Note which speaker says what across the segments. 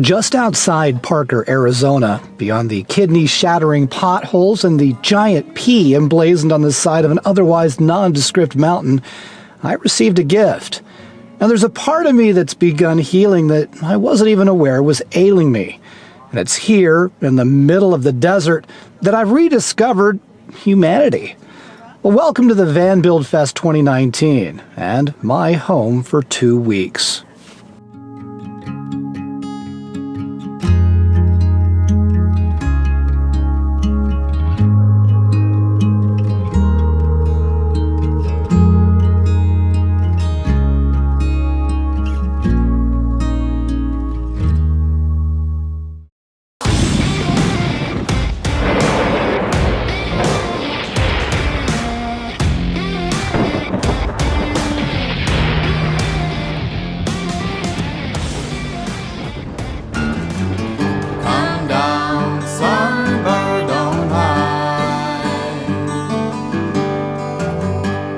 Speaker 1: Just outside Parker, Arizona, beyond the kidney-shattering potholes and the giant P emblazoned on the side of an otherwise nondescript mountain, I received a gift. Now there's a part of me that's begun healing that I wasn't even aware was ailing me. And it's here, in the middle of the desert, that I've rediscovered humanity. Well, welcome to the vanbuildfest 2019, and my home for 2 weeks.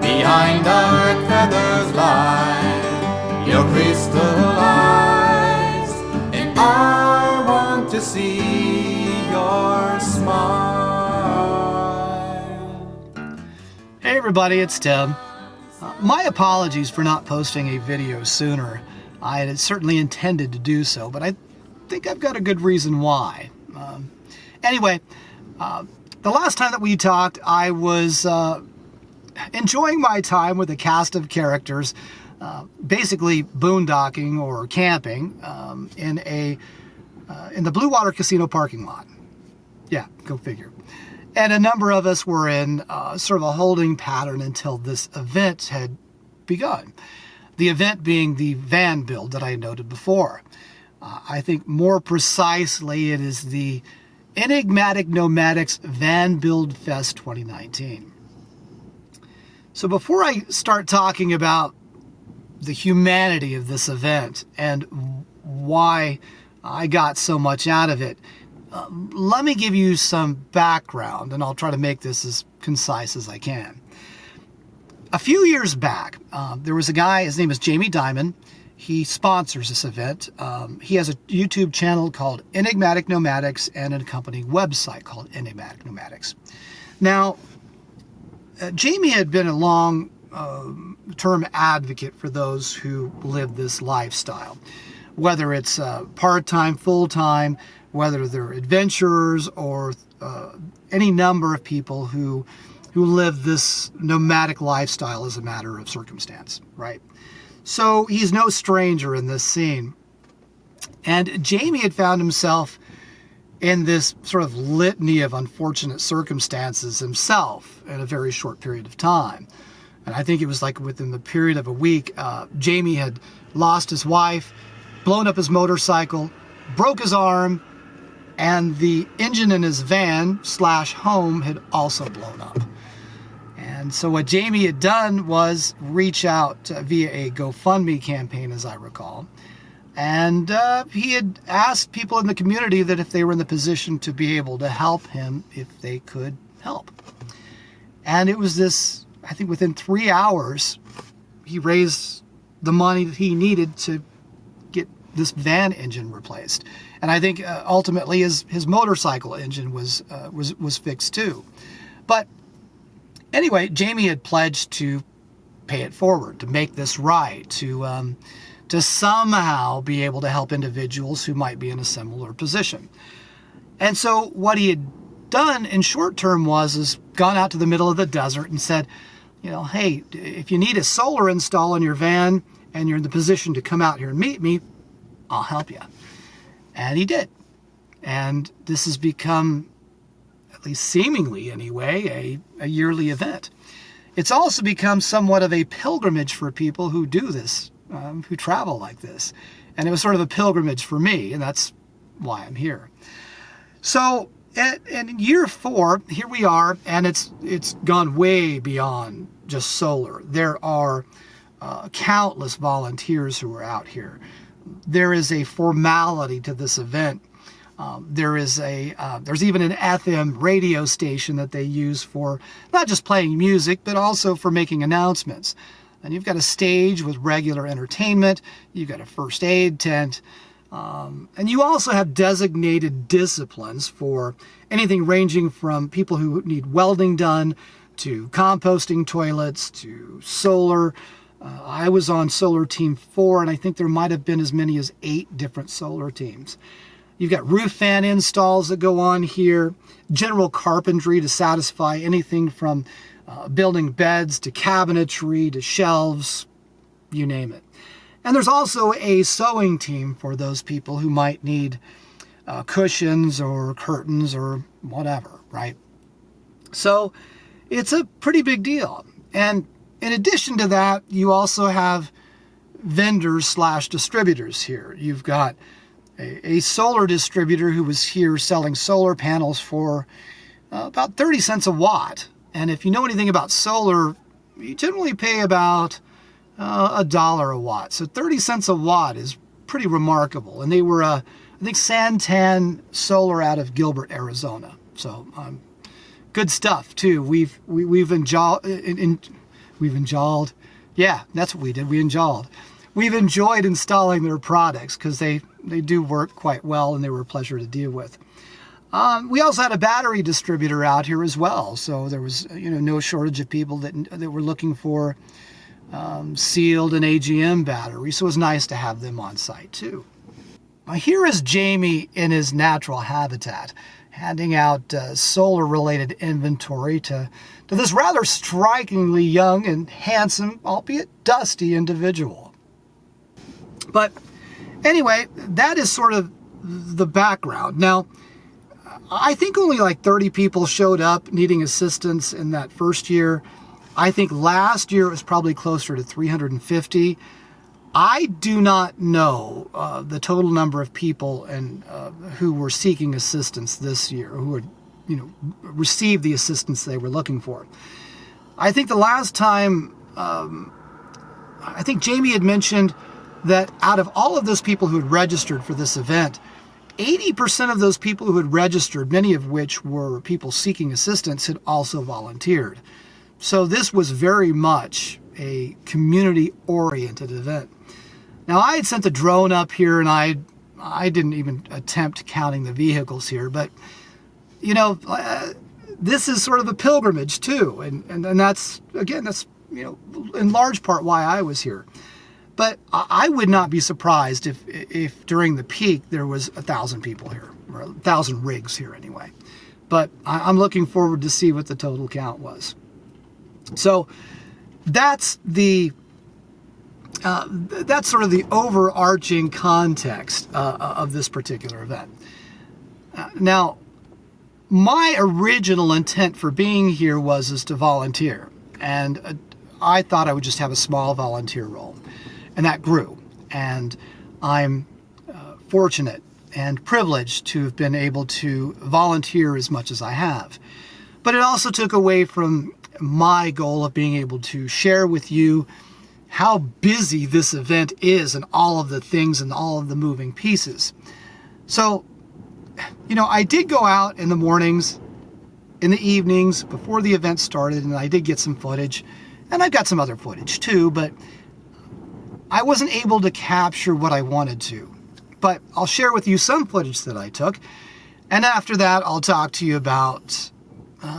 Speaker 2: Behind dark feathers lie your crystal eyes, and I want to see your smile.
Speaker 1: Hey everybody, it's Tim. My apologies for not posting a video sooner. I had certainly intended to do so, but I think I've got a good reason why. Anyway, the last time that we talked, I was enjoying my time with a cast of characters, basically boondocking or camping in the Blue Water Casino parking lot. Yeah, go figure. And a number of us were in sort of a holding pattern until this event had begun. The event being the van build that I noted before. I think more precisely it is the Enigmatic Nomadics vanbuildfest 2019. So before I start talking about the humanity of this event and why I got so much out of it, let me give you some background, and I'll try to make this as concise as I can. A few years back, there was a guy, his name is Jamie Dimon. He sponsors this event. He has a YouTube channel called Enigmatic Nomadics and an accompanying website called Enigmatic Nomadics. Now, Jamie had been a long-term advocate for those who live this lifestyle, whether it's part-time, full-time, whether they're adventurers or any number of people who live this nomadic lifestyle as a matter of circumstance, right? So he's no stranger in this scene. And Jamie had found himself in this sort of litany of unfortunate circumstances himself in a very short period of time. And I think it was like within the period of a week, Jamie had lost his wife, blown up his motorcycle, broke his arm, and the engine in his van/home had also blown up. And so what Jamie had done was reach out via a GoFundMe campaign, as I recall. And he had asked people in the community that if they were in the position to be able to help him, if they could help. And it was this, I think within 3 hours, he raised the money that he needed to get this van engine replaced. And I think ultimately his motorcycle engine was fixed too. But anyway, Jamie had pledged to pay it forward, to make this right, to somehow be able to help individuals who might be in a similar position. And so what he had done in short term is gone out to the middle of the desert and said, you know, hey, if you need a solar install on your van and you're in the position to come out here and meet me, I'll help you. And he did. And this has become, at least seemingly anyway, a yearly event. It's also become somewhat of a pilgrimage for people who do this, who travel like this. And it was sort of a pilgrimage for me, and that's why I'm here. So in year 4, here we are, and it's gone way beyond just solar. There are countless volunteers who are out here. There is a formality to this event. There's even an FM radio station that they use for not just playing music, but also for making announcements. And you've got a stage with regular entertainment. You've got a first aid tent. And you also have designated disciplines for anything ranging from people who need welding done to composting toilets to solar. I was on solar team 4, and I think there might have been as many as 8 different solar teams. You've got roof fan installs that go on here, general carpentry to satisfy anything from building beds to cabinetry to shelves, you name it. And there's also a sewing team for those people who might need cushions or curtains or whatever, right? So it's a pretty big deal. And in addition to that, you also have vendors / distributors here. You've got a solar distributor who was here selling solar panels for about 30 cents a watt. And if you know anything about solar, you generally pay about $1 a watt. So 30 cents a watt is pretty remarkable. And they were, I think, Santan Solar out of Gilbert, Arizona. So good stuff too. We've enjoyed. Yeah, that's what we did. We enjoyed. We've enjoyed installing their products because they do work quite well and they were a pleasure to deal with. We also had a battery distributor out here as well. So there was no shortage of people that were looking for sealed and AGM batteries. So it was nice to have them on site too. Now here is Jamie in his natural habitat, handing out solar-related inventory to this rather strikingly young and handsome, albeit dusty individual. But anyway, that is sort of the background. Now, I think only like 30 people showed up needing assistance in that first year. I think last year it was probably closer to 350. I do not know the total number of people and who were seeking assistance this year, who had, received the assistance they were looking for. I think the last time, I think Jamie had mentioned that out of all of those people who had registered for this event, 80% of those people who had registered, many of which were people seeking assistance, had also volunteered. So this was very much a community-oriented event. Now, I had sent the drone up here, and I didn't even attempt counting the vehicles here, but, this is sort of a pilgrimage, too. And that's, again, that's, in large part why I was here. But I would not be surprised if during the peak there was 1,000 people here, or 1,000 rigs here anyway. But I'm looking forward to see what the total count was. So that's that's sort of the overarching context of this particular event. Now, my original intent for being here was to volunteer, and I thought I would just have a small volunteer role, and that grew. And I'm fortunate and privileged to have been able to volunteer as much as I have. But it also took away from my goal of being able to share with you how busy this event is and all of the things and all of the moving pieces. So, I did go out in the mornings, in the evenings, before the event started, and I did get some footage, and I've got some other footage too, but I wasn't able to capture what I wanted to. But I'll share with you some footage that I took, and after that, I'll talk to you about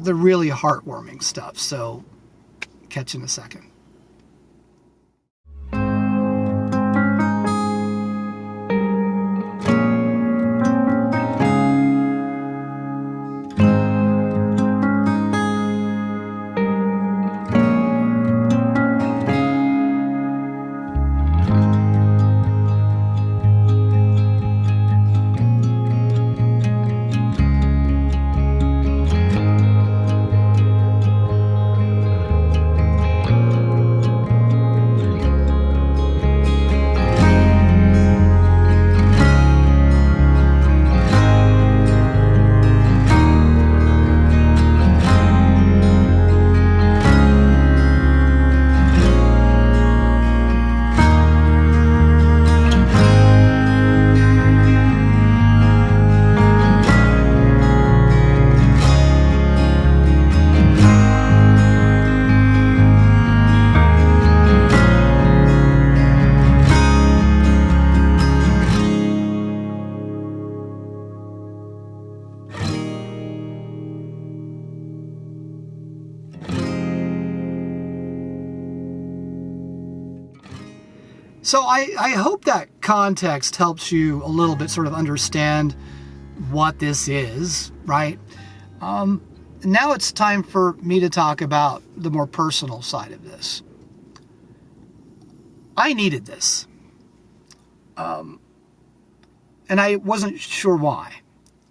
Speaker 1: the really heartwarming stuff. So, catch you in a second. So I hope that context helps you a little bit sort of understand what this is, right? Now it's time for me to talk about the more personal side of this. I needed this. And I wasn't sure why.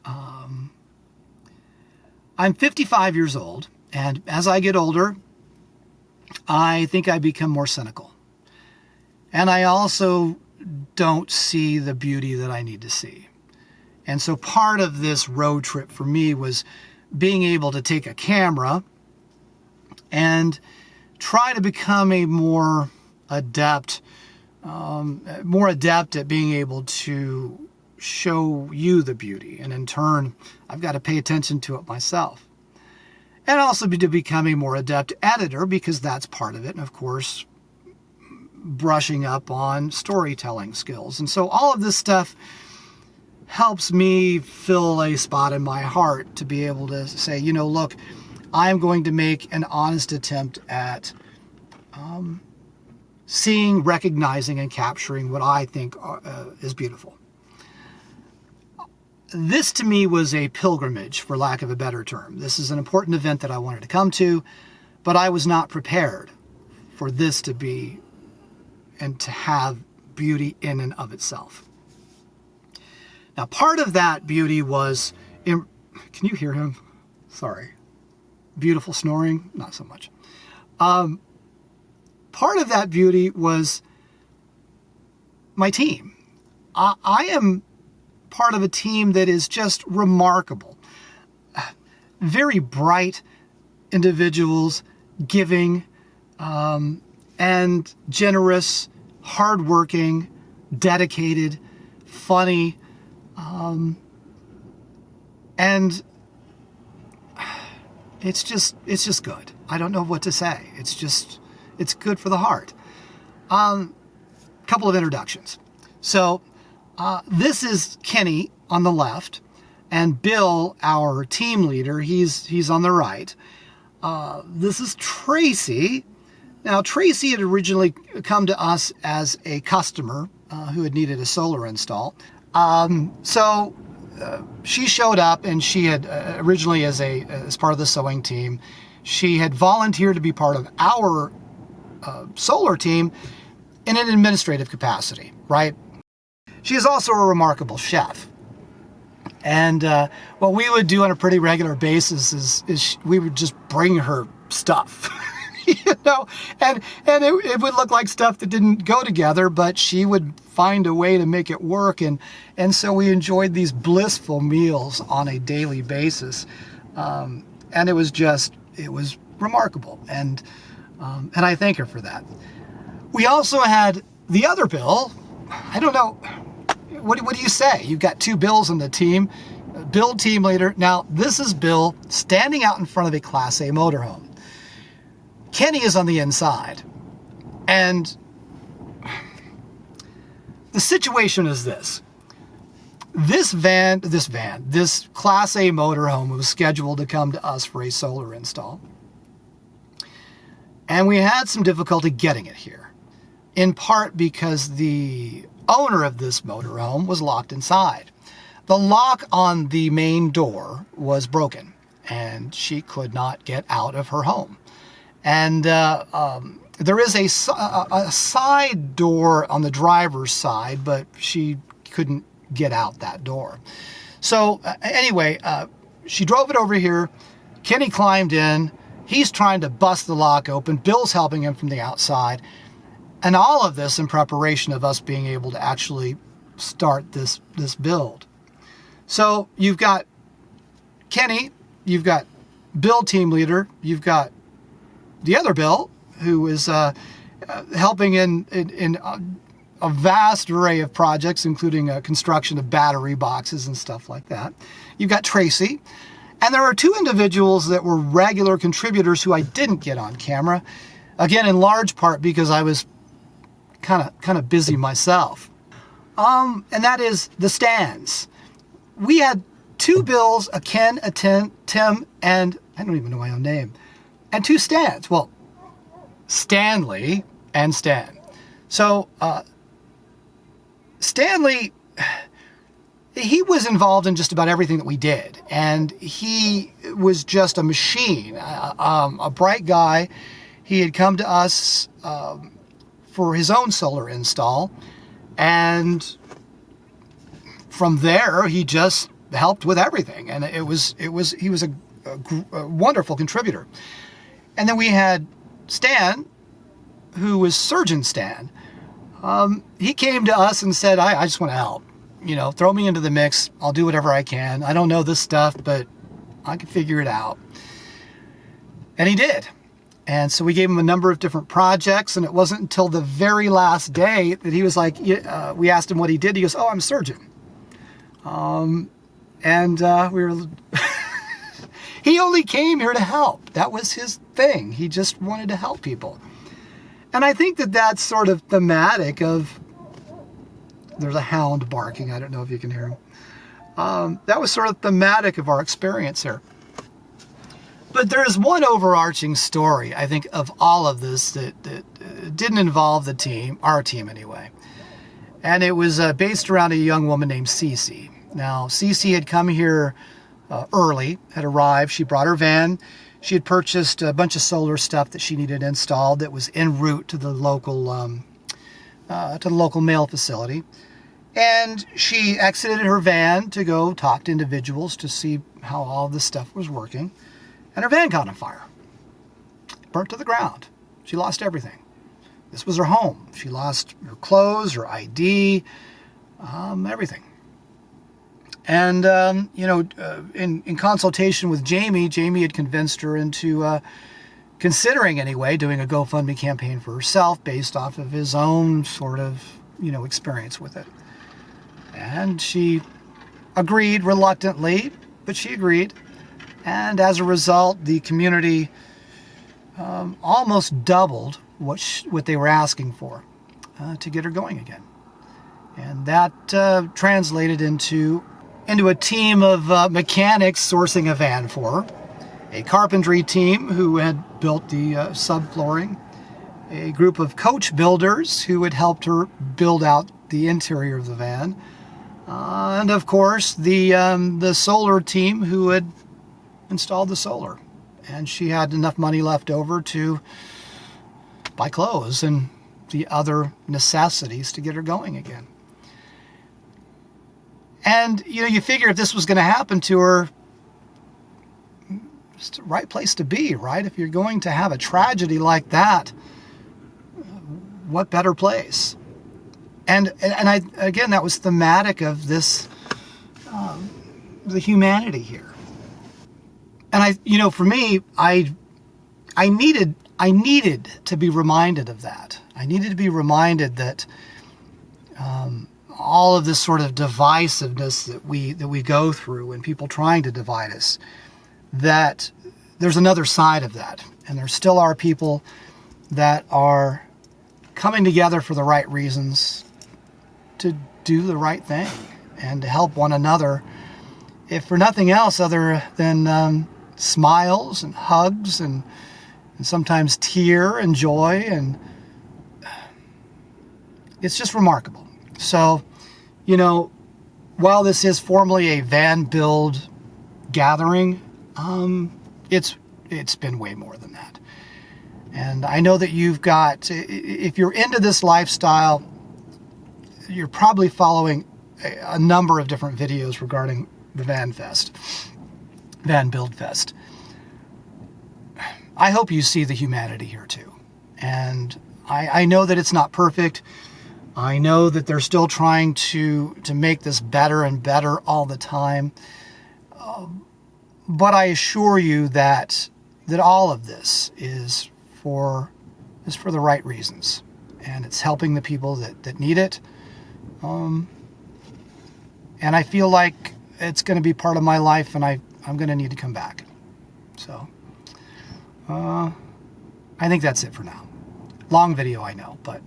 Speaker 1: I'm 55 years old, and as I get older, I think I become more cynical. And I also don't see the beauty that I need to see. And so part of this road trip for me was being able to take a camera and try to become a more adept at being able to show you the beauty. And in turn, I've got to pay attention to it myself. And also to become a more adept editor, because that's part of it. And of course, brushing up on storytelling skills. And so all of this stuff helps me fill a spot in my heart to be able to say, you know, look, I'm going to make an honest attempt at seeing, recognizing, and capturing what I think is beautiful. This to me was a pilgrimage, for lack of a better term. This is an important event that I wanted to come to, but I was not prepared for this to be and to have beauty in and of itself. Now, part of that beauty was, can you hear him? Sorry. Beautiful snoring? Not so much. Part of that beauty was my team. I am part of a team that is just remarkable. Very bright individuals, giving, and generous, hardworking, dedicated, funny, and it's just good. I don't know what to say. It's good for the heart. Couple of introductions. So this is Kenny on the left, and Bill, our team leader, he's on the right. This is Tracy. Now, Tracy had originally come to us as a customer who had needed a solar install. So she showed up, and she had originally as part of the sewing team, she had volunteered to be part of our solar team in an administrative capacity, right? She is also a remarkable chef. And what we would do on a pretty regular basis is we would just bring her stuff, you know, and it would look like stuff that didn't go together, but she would find a way to make it work. And so we enjoyed these blissful meals on a daily basis. And it was remarkable. And I thank her for that. We also had the other Bill. I don't know. What do you say? You've got two Bills on the team. Bill, team leader. Now, this is Bill standing out in front of a Class A motorhome. Kenny is on the inside. And the situation is this. This Class A motorhome was scheduled to come to us for a solar install. And we had some difficulty getting it here, in part because the owner of this motorhome was locked inside. The lock on the main door was broken, and she could not get out of her home. And there is a side door on the driver's side, but she couldn't get out that door. So anyway, she drove it over here. Kenny climbed in. He's trying to bust the lock open. Bill's helping him from the outside. And all of this in preparation of us being able to actually start this build. So you've got Kenny, you've got Bill, team leader, you've got the other Bill, who is helping in a vast array of projects, including construction of battery boxes and stuff like that. You've got Tracy. And there are two individuals that were regular contributors who I didn't get on camera. Again, in large part because I was kind of busy myself. And that is the stands. We had two Bills, a Ken, a Tim, and I don't even know my own name, and two Stans. Well, Stanley and Stan. So Stanley, he was involved in just about everything that we did, and he was just a machine, a bright guy. He had come to us for his own solar install, and from there he just helped with everything, and he was a wonderful contributor. And then we had Stan, who was Surgeon Stan. He came to us and said, I just want to help. You know, throw me into the mix. I'll do whatever I can. I don't know this stuff, but I can figure it out. And he did. And so we gave him a number of different projects, and it wasn't until the very last day that he was like, we asked him what he did. He goes, oh, I'm a surgeon. We were... He only came here to help. That was his thing. He just wanted to help people. And I think that that's sort of thematic of... There's a hound barking. I don't know if you can hear him. That was sort of thematic of our experience here. But there's one overarching story, I think, of all of this that didn't involve the team, our team anyway. And it was based around a young woman named Cece. Now, Cece had come here early, had arrived. She brought her van. She had purchased a bunch of solar stuff that she needed installed that was en route to the local mail facility. And she exited her van to go talk to individuals to see how all this stuff was working. And her van caught on fire. Burnt to the ground. She lost everything. This was her home. She lost her clothes, her ID, everything. And, in consultation with Jamie had convinced her into considering anyway doing a GoFundMe campaign for herself based off of his own sort of, experience with it. And she agreed reluctantly, but she agreed. And as a result, the community almost doubled what they were asking for to get her going again. And that translated into a team of mechanics sourcing a van for her, a carpentry team who had built the subflooring, a group of coach builders who had helped her build out the interior of the van, and of course the solar team who had installed the solar. And she had enough money left over to buy clothes and the other necessities to get her going again. And, you figure if this was going to happen to her, it's the right place to be, right? If you're going to have a tragedy like that, what better place? And again, that was thematic of this, the humanity here. And for me, I needed to be reminded of that. I needed to be reminded that, all of this sort of divisiveness that we go through and people trying to divide us, that there's another side of that. And there still are people that are coming together for the right reasons to do the right thing and to help one another, if for nothing else other than smiles and hugs and sometimes tear and joy. And it's just remarkable. So, while this is formally a van build gathering, it's been way more than that. And I know that you've got, if you're into this lifestyle, you're probably following a number of different videos regarding the Van Build Fest. I hope you see the humanity here too. And I know that it's not perfect. I know that they're still trying to make this better and better all the time. But I assure you that all of this is for the right reasons. And it's helping the people that need it. And I feel like it's going to be part of my life, and I'm going to need to come back. So, I think that's it for now. Long video, I know, but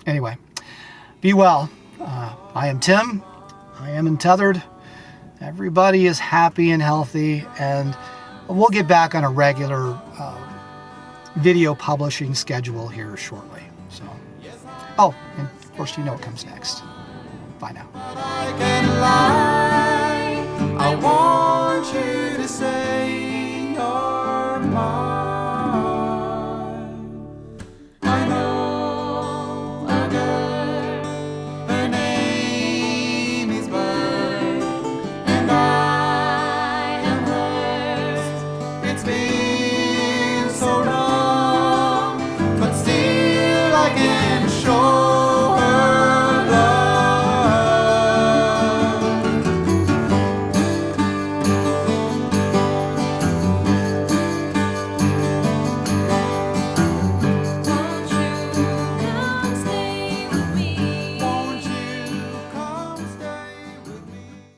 Speaker 1: anyway, be well. I am Tim. I am untethered. Everybody is happy and healthy, and we'll get back on a regular video publishing schedule here shortly. So, and Of course, you know what comes next. Bye now.
Speaker 2: I